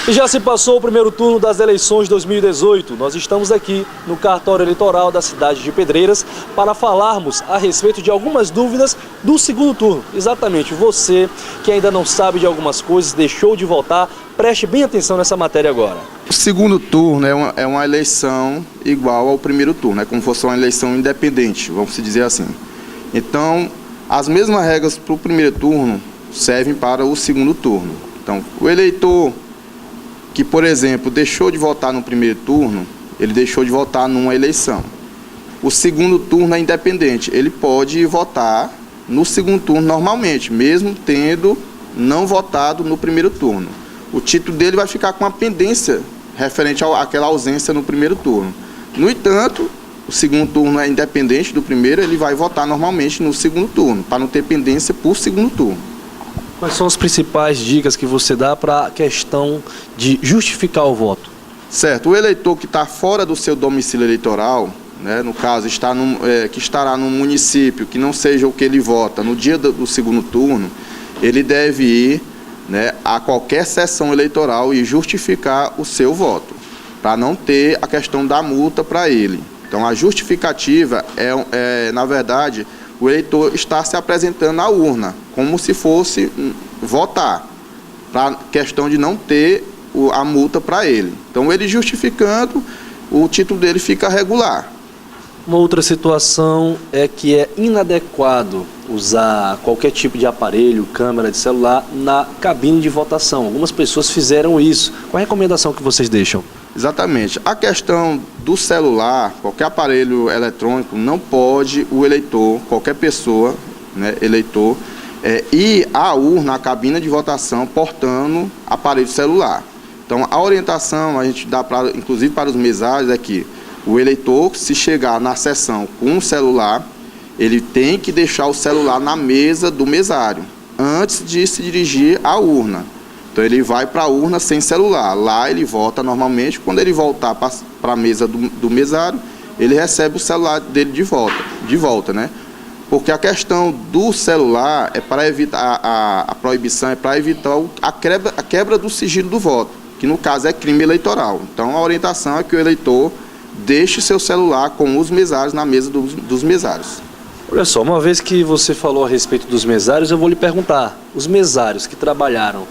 E já se passou o primeiro turno das eleições de 2018. Nós estamos aqui no cartório eleitoral da cidade de Pedreiras para falarmos a respeito de algumas dúvidas do segundo turno. Exatamente, você que ainda não sabe de algumas coisas, deixou de votar, preste bem atenção nessa matéria agora. O segundo turno é uma eleição igual ao primeiro turno, é como se fosse uma eleição independente, vamos dizer assim. Então, as mesmas regras para o primeiro turno servem para o segundo turno. Então, o eleitor que, por exemplo, deixou de votar no primeiro turno, ele deixou de votar numa eleição. O segundo turno é independente, ele pode votar no segundo turno normalmente, mesmo tendo não votado no primeiro turno. O título dele vai ficar com uma pendência referente àquela ausência no primeiro turno. No entanto, o segundo turno é independente do primeiro, ele vai votar normalmente no segundo turno, para não ter pendência por segundo turno. Quais são as principais dicas que você dá para a questão de justificar o voto? Certo, o eleitor que está fora do seu domicílio eleitoral, né, no caso, que estará num município que não seja o que ele vota no dia do segundo turno, ele deve ir, né, a qualquer sessão eleitoral e justificar o seu voto, para não ter a questão da multa para ele. Então, a justificativa na verdade, o eleitor está se apresentando à urna, como se fosse votar, para questão de não ter a multa para ele. Então, ele justificando, o título dele fica regular. Uma outra situação é que é inadequado usar qualquer tipo de aparelho, câmera de celular, na cabine de votação. Algumas pessoas fizeram isso. Qual a recomendação que vocês deixam? Exatamente. A questão do celular, qualquer aparelho eletrônico, não pode o eleitor, qualquer pessoa, né, eleitor, ir à urna, à cabine de votação, portando aparelho celular. Então, a orientação a gente dá, inclusive para os mesários, é que o eleitor, se chegar na sessão com um celular, ele tem que deixar o celular na mesa do mesário, antes de se dirigir à urna. Então, ele vai para a urna sem celular. Lá ele vota normalmente. Quando ele voltar para a mesa do mesário, ele recebe o celular dele de volta, né? Porque a questão do celular é para evitar, a proibição é para evitar a quebra do sigilo do voto, que no caso é crime eleitoral. Então, a orientação é que o eleitor deixe seu celular com os mesários na mesa dos mesários. Olha só, uma vez que você falou a respeito dos mesários, eu vou lhe perguntar, os mesários que trabalharam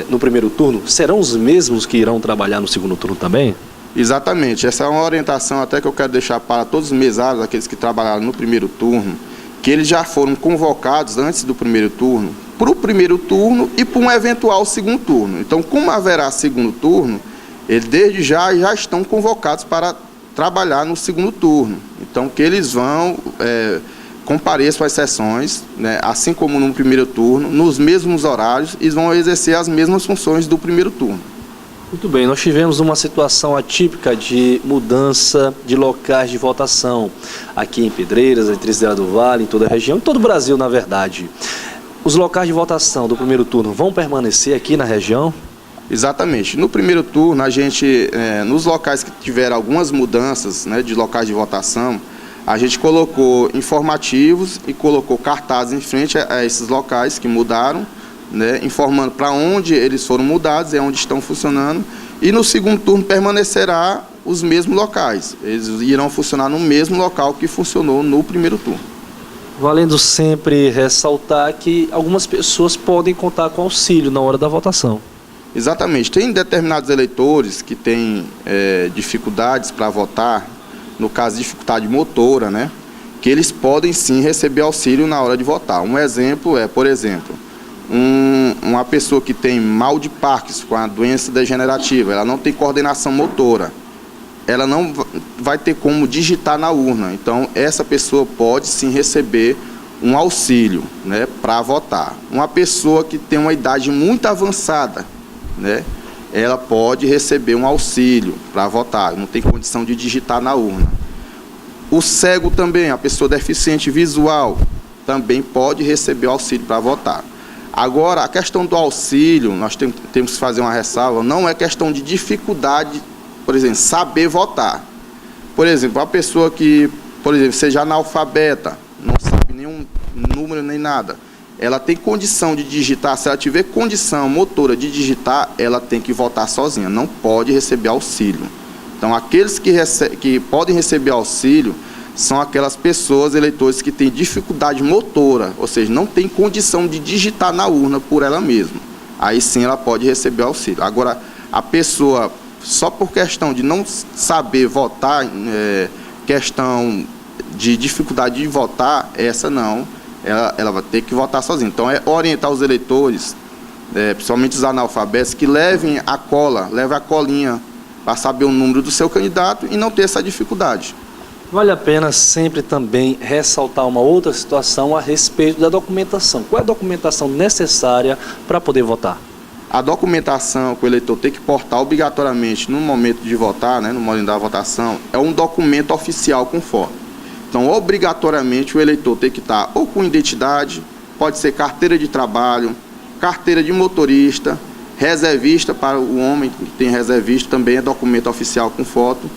no primeiro turno, serão os mesmos que irão trabalhar no segundo turno também? Exatamente, essa é uma orientação até que eu quero deixar para todos os mesários, aqueles que trabalharam no primeiro turno, que eles já foram convocados antes do primeiro turno, para o primeiro turno e para um eventual segundo turno. Então, como haverá segundo turno, eles desde já estão convocados para trabalhar no segundo turno. Então, que eles vão compareçam às sessões, né, assim como no primeiro turno, nos mesmos horários, e vão exercer as mesmas funções do primeiro turno. Muito bem, nós tivemos uma situação atípica de mudança de locais de votação aqui em Pedreiras, em Trindade do Vale, em toda a região, em todo o Brasil, na verdade. Os locais de votação do primeiro turno vão permanecer aqui na região? Exatamente. No primeiro turno, a gente, nos locais que tiveram algumas mudanças, né, de locais de votação, a gente colocou informativos e colocou cartazes em frente a esses locais que mudaram, né, informando para onde eles foram mudados e onde estão funcionando. E no segundo turno permanecerá os mesmos locais. Eles irão funcionar no mesmo local que funcionou no primeiro turno. Valendo sempre ressaltar que algumas pessoas podem contar com auxílio na hora da votação. Exatamente. Tem determinados eleitores que têm dificuldades para votar, no caso, dificuldade motora, né? Que eles podem sim receber auxílio na hora de votar. Um exemplo por exemplo, uma pessoa que tem mal de Parkinson, com a doença degenerativa, ela não tem coordenação motora, ela não vai ter como digitar na urna. Então, essa pessoa pode sim receber um auxílio, né, para votar. Uma pessoa que tem uma idade muito avançada, né, ela pode receber um auxílio para votar, não tem condição de digitar na urna. O cego também, a pessoa deficiente visual, também pode receber auxílio para votar. Agora, a questão do auxílio, nós temos que fazer uma ressalva, não é questão de dificuldade, por exemplo, saber votar. Por exemplo, a pessoa que, por exemplo, seja analfabeta, não sabe nenhum número nem nada, ela tem condição de digitar, se ela tiver condição motora de digitar, ela tem que votar sozinha, não pode receber auxílio. Então, aqueles que podem receber auxílio são aquelas pessoas, eleitores, que têm dificuldade motora, ou seja, não tem condição de digitar na urna por ela mesma. Aí sim ela pode receber auxílio. Agora, a pessoa, só por questão de não saber votar, questão de dificuldade de votar, essa não, ela vai ter que votar sozinha. Então, é orientar os eleitores, principalmente os analfabetos, que levem a colinha para saber o número do seu candidato e não ter essa dificuldade. Vale a pena sempre também ressaltar uma outra situação a respeito da documentação. Qual é a documentação necessária para poder votar? A documentação que o eleitor tem que portar obrigatoriamente no momento de votar, no momento da votação, é um documento oficial com foto. Então, obrigatoriamente, o eleitor tem que estar ou com identidade, pode ser carteira de trabalho, carteira de motorista, reservista, para o homem que tem reservista, também é documento oficial com foto.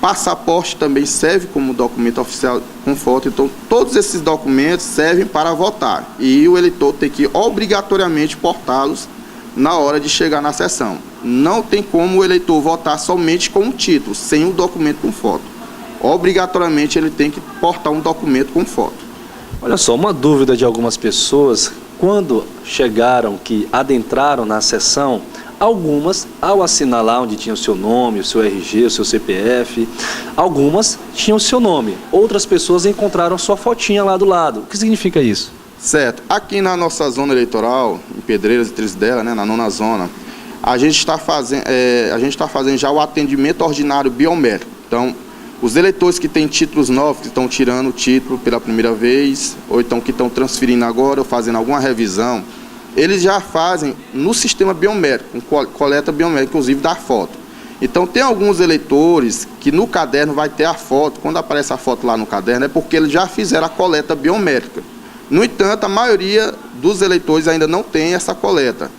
Passaporte também serve como documento oficial com foto. Então, todos esses documentos servem para votar. E o eleitor tem que obrigatoriamente portá-los na hora de chegar na sessão. Não tem como o eleitor votar somente com o título, sem o documento com foto. Obrigatoriamente ele tem que portar um documento com foto. Olha só, uma dúvida de algumas pessoas, quando chegaram, que adentraram na sessão, algumas, ao assinalar onde tinha o seu nome, o seu RG, o seu CPF, algumas tinham o seu nome. Outras pessoas encontraram sua fotinha lá do lado. O que significa isso? Certo. Aqui na nossa zona eleitoral, em Pedreiras e Trizidela, na 9ª zona, a gente está fazendo já o atendimento ordinário biométrico. Então, os eleitores que têm títulos novos, que estão tirando o título pela primeira vez, ou então que estão transferindo agora, ou fazendo alguma revisão, eles já fazem no sistema biométrico, coleta biométrica, inclusive da foto. Então, tem alguns eleitores que no caderno vai ter a foto. Quando aparece a foto lá no caderno, é porque eles já fizeram a coleta biométrica. No entanto, a maioria dos eleitores ainda não tem essa coleta.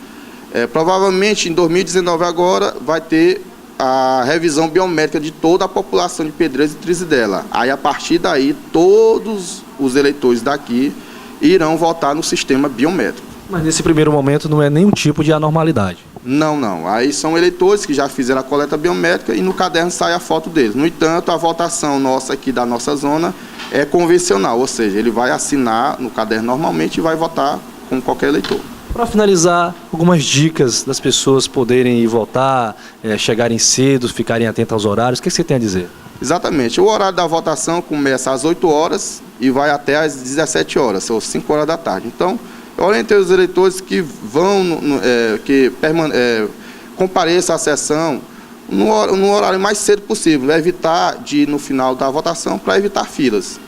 Provavelmente, em 2019 agora, vai ter a revisão biométrica de toda a população de Pedreiras e Trizidela. Aí, a partir daí, todos os eleitores daqui irão votar no sistema biométrico. Mas nesse primeiro momento não é nenhum tipo de anormalidade. Não. Aí são eleitores que já fizeram a coleta biométrica e no caderno sai a foto deles. No entanto, a votação nossa aqui da nossa zona é convencional, ou seja, ele vai assinar no caderno normalmente e vai votar como qualquer eleitor. Para finalizar, algumas dicas das pessoas poderem ir votar, chegarem cedo, ficarem atentas aos horários. O que você tem a dizer? Exatamente. O horário da votação começa às 8 hores e vai até às 17 horas, ou 5 horas da tarde. Então, eu orientei os eleitores que vão, compareçam à sessão no horário mais cedo possível, evitar de ir no final da votação para evitar filas.